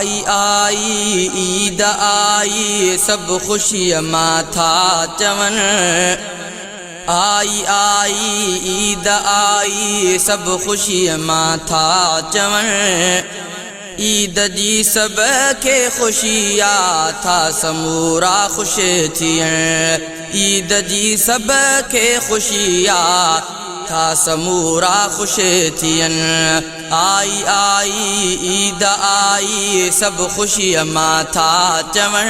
आई आई ईद आई सब खुशी माथा चवन। आई आई ईद आई सब खुशी माथा चवन। ईद जी सब के खुशिया था समूरा खुश थियन। ईद जी सब के खुशिया था समूरा खुश थियन। आई आई ईद आई सब खुशी माथा चवन।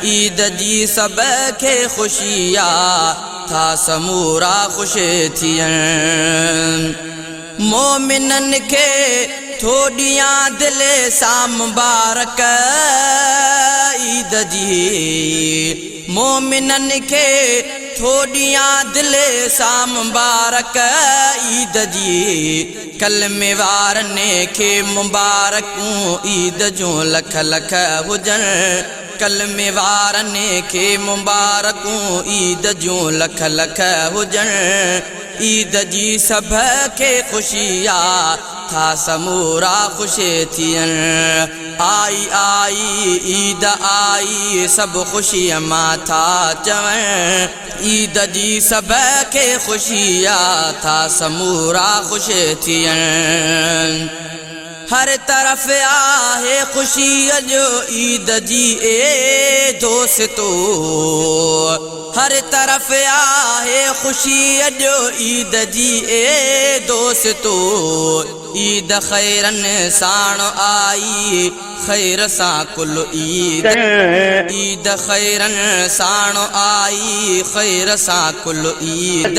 ईद जी सब के खुशिया था समूरा खुश थियन। मोमिनन के थोड़िया दिल सा मुबारक ईद जी। मोमिनन के थोड़िया दिल सा मुबारक ईद जी। कलमे वारने के मुबारकूं ईद जो लख लख हुजन। कलमे वारने के मुबारकूं ईद जो लख लख हुजन। ईद जी सब के खुशिया था समूरा खुश थियन। आई आई ईद आई सब खुशी माथा चवन। ईद जी सब के खुशिया था समूरा खुश थियन। हर तरफ आहे खुशी जो ईद जी ए दोस्तो। हर तरफ आहे खुशी जो ईद जी ए दोस्तो। ईद खैरन साण आई खैर सा कुल ईद। ईद खैरन साण आई खैर सा कुल ईद।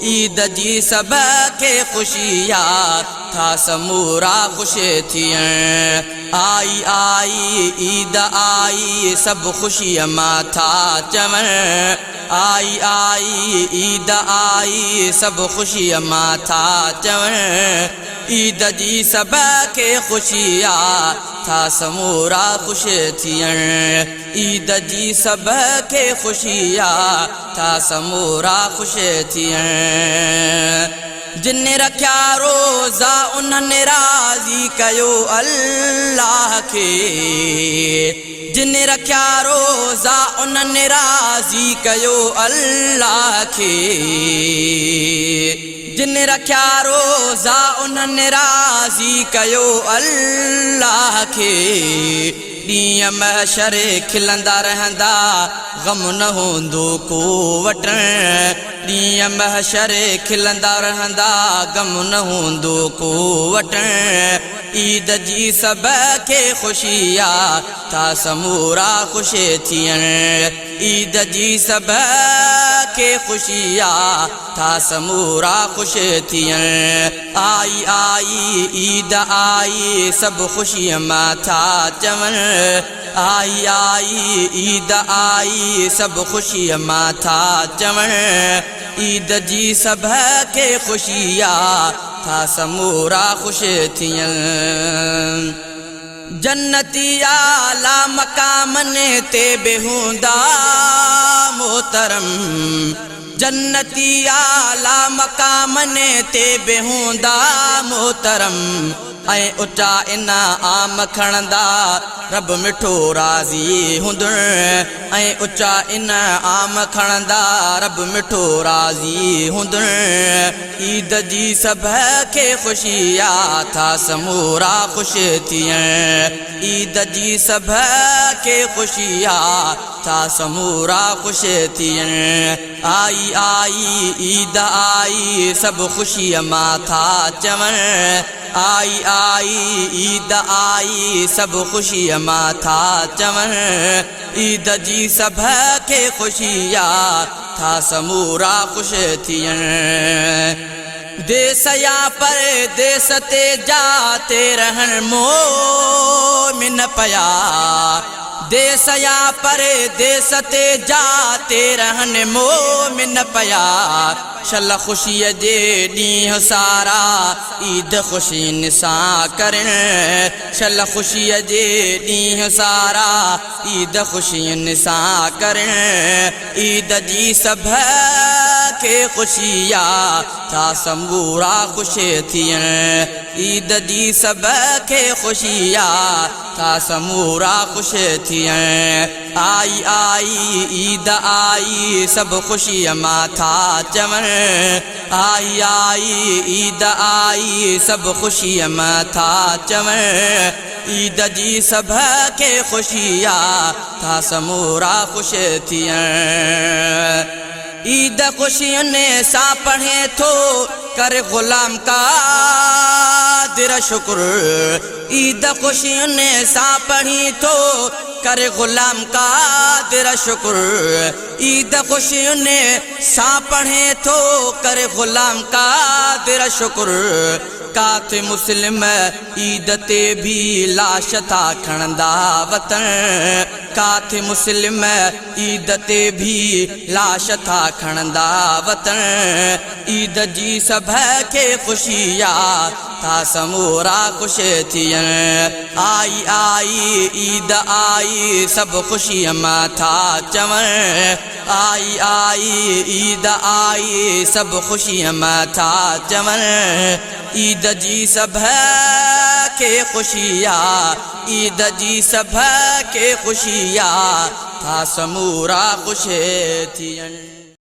ईद जी सब के खुशिया था समूरा खुश थियन। आई आई ईद आई सब खुशी माथा चवन। आई आई ईद आई सब खुशी माथा चवन। ईद जी सब के खुशिया था समूरा खुश थियन। ईद जी सब के खुशिया था समूरा खुश थियन। जिन रखिया रोज़ा उन्हनि राज़ी कयो अल्लाह के। जिन रखिया रोज़ा उन्हनि राज़ी कयो अल्लाह के। जिन रखिया रोज़ा उन्हनि राज़ी कयो अल्लाह के। ॾींहं महशर खिलंदा रहंदा गम न हूंदो को वटण। ॾींहं महशर खिलंदा रहंदा गम न हूंदो को वटण। ईद जी सब के खुशिया था समूरा खुश थियन। ईद जी सब के खुशिया था समूरा खुश थियन। आई आई ईद आई सब खुशी माथा चवन। आई आई ईद आई सब खुशी माथा चवन। ईद जी सब के खुशिया था समूरा खुश थियन। जन्नती आला मकामन ते बेहूंदा मोहतरम। जन्नती आला मकामन ते बेहूंदा मोहतरम। ऐं उचा इनाम खणंदा रब मिठो राज़ी हुंदुण। ऐं उचा इनाम खणंदा रब मिठो राज़ी हुंदुण। ईद जी सब के खुशिया था समूरा खुश थियन। ईद जी सब के खुशिया था समूरा खुश थियन। आई आई ईद आई सब खुशी माथा चवन। आई आई ईद आई सब खुशी माथा चवन। ईद जी सब के खुशिया था समूरा खुश थियन। देश या परदेस ते जाते रहन मोमिन पया। देश या परदेस ते जाते रहन मोमिन पया। शल ख़ुशीअ जे ॾींहुं सारा ईद ख़ुशी निसा करण शल ख़ुशीअ जे ॾींहुं सारा ईद ख़ुशी निसा करण ईद जी सभ खे ख़ुशिया था समूरा ख़ुश थियण ईद जी सभ खे ख़ुशिया था समूरा ख़ुश थियण आई आई ईद आई सभु ख़ुशीअ मां था चवण आई आई ईद आई सभु ख़ुशीअ मां था चवण ईद जी सभ खे ख़ुशिया था समूरा ख़ुश थियण ईद ख़ुशियुनि सां पढ़े थो कर ग़ुलाम क़ादिर शुक्र ईद ख़ुशियुनि सां पढ़ी थो कर ग़ुलाम क़ादिर शुक्र ईद ख़ुशियुनि सां पढ़े थो कर ग़ुलाम क़ादिर शुक्र काथे मुस्लिम ईद ते भी लाश था खणंदा वतन काथे मुस्लिम ईद ते भी लाश था खणंदा वतन ईद जी सभ खे ख़ुशिया था समूरा ख़ुश थियण आई आई ईद आई सभु ख़ुशीअ मां था चवण आई आई ईद आई सभु ख़ुशीअ मां था चवण ईद जी सभ खे ख़ुशिया ईद जी सभ खे ख़ुशिया था समूरा ख़ुश थियण।